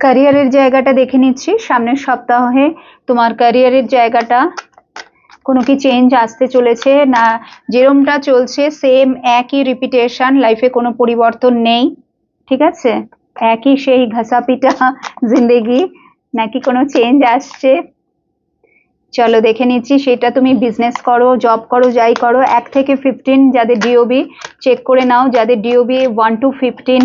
ক্যারিয়ারের জায়গাটা দেখে নিচ্ছি সামনের সপ্তাহে তোমার ক্যারিয়ারের জায়গাটা কোনো কি চেঞ্জ আসতে চলেছে না যেরমটা চলছে সেম একই রিপিটেশন, লাইফে কোনো পরিবর্তন নেই, ঠিক আছে, একই সেই ঘাসা পিটা জিন্দেগি, নাকি কোনো চেঞ্জ আসছে? চলো দেখে নিচ্ছি। সেটা তুমি বিজনেস করো, জব করো, যাই করো, 1 থেকে 15 যাদের ডিওবি চেক করে নাও, যাদের ডিওবি 1 to 15,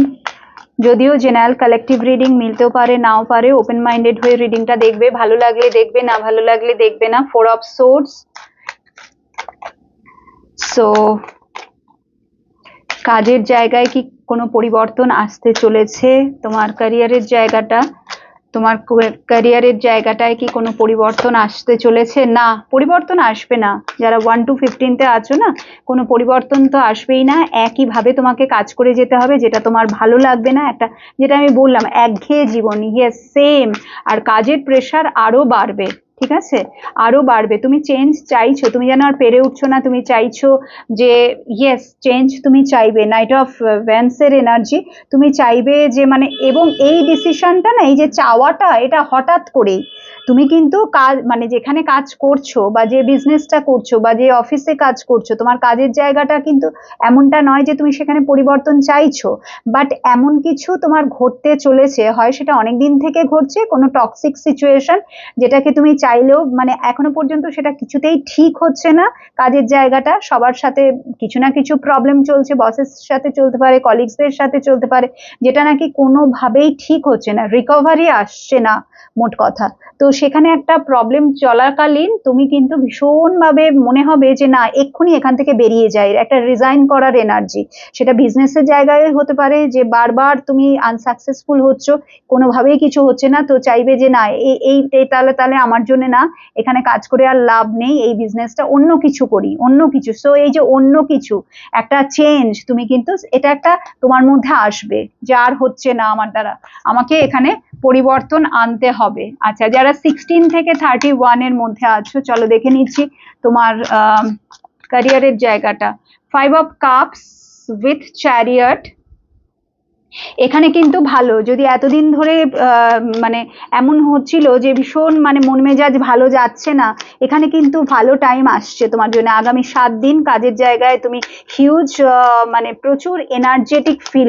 যদিও জেনারেল কালেকটিভ রিডিং মিলতেও পারে নাও পারে, ওপেন মাইন্ডেড হয়ে রিডিংটা দেখবে, ভালো লাগলে দেখবে, না ভালো লাগলে দেখবে না। 4 অফ সোর্ডস। সো কাজের জায়গায় কি কোনো পরিবর্তন আসতে চলেছে? তোমার ক্যারিয়ারের জায়গাটা, তোমার ক্যারিয়ারের জায়গাটায় কি কোনো পরিবর্তন আসতে চলেছে? না, পরিবর্তন আসবে না। যারা 1 to 15-তে আছো না, কোনো পরিবর্তন তো আসবেই না। একইভাবে তোমাকে কাজ করে যেতে হবে, যেটা তোমার ভালো লাগবে না, একটা যেটা আমি বললাম একঘেয়ে জীবন, ইয়েস সেম। আর কাজের প্রেশার আরো বাড়বে, ঠিক আছে, আরো বাড়বে। তুমি চেঞ্জ চাইছো, তুমি যেন আর পেরে উঠছো না, তুমি চাইছো যে ইয়েস চেঞ্জ তুমি চাইবে। নাইট অফ ভ্যান্সের এনার্জি, তুমি চাইবে যে মানে, এবং এই ডিসিশনটা না, এই যে চাওয়াটা, এটা হঠাৎ করেই তুমি কিন্তু কাজ মানে যেখানে কাজ করছো বা যে বিজনেসটা করছো বা যে অফিসে কাজ করছো, তোমার কাজের জায়গাটা কিন্তু এমনটা নয় যে তুমি সেখানে পরিবর্তন চাইছো, বাট এমন কিছু তোমার ঘটতে চলেছে, হয় সেটা অনেকদিন থেকে ঘটছে, কোনো টক্সিক সিচুয়েশন যেটাকে তুমি চাইলেও মানে এখনো পর্যন্ত সেটা কিছুতেই ঠিক হচ্ছে না। কাজের জায়গাটা সবার সাথে কিছু না কিছু প্রবলেম চলছে, বসের সাথে চলতে পারে, কলিগসদের সাথে চলতে পারে, যেটা নাকি কোনোভাবেই ঠিক হচ্ছে না, রিকভারি আসছে না মোট কথা। তো সেখানে একটা প্রবলেম চলাকালীন তুমি কিন্তু ভীষণভাবে মনে হবে যে না এক্ষুনি এখান থেকে বেরিয়ে যায়, একটা রিজাইন করার এনার্জি। সেটা বিজনেসের জায়গায় হতে পারে যে বারবার তুমি আনসাকসেসফুল হচ্ছ, কোনোভাবেই কিছু হচ্ছে না, তো চাইবে যে না এই তাহলে তাহলে আমার জন্য না, এখানে কাজ করে আর লাভ নেই, এই বিজনেসটা অন্য কিছু করি, অন্য কিছু। সো এই যে অন্য কিছু একটা চেঞ্জ, তুমি কিন্তু এটা একটা তোমার মধ্যে আসবে যে আর হচ্ছে না আমার দ্বারা, আমাকে এখানে পরিবর্তন আনতে হবে। আচ্ছা, যারা 16 থেকে 31 এর মধ্যে আছো, চলো দেখে নিচ্ছি তোমার ক্যারিয়ারের জায়গাটা। 5 অফ কাপস উইথ চ্যারিয়ট, এখানে কিন্তু ভালো, যদি এতদিন ধরে মানে এমন হচ্ছিল যে ভীষণ মানে মন মেজাজ ভালো যাচ্ছে না, এখানে কিন্তু ভালো টাইম আসছে তোমার জন্য। আগামী 7 দিন কাজের জায়গায় তুমি হিউজ মানে প্রচুর এনার্জেটিক ফিল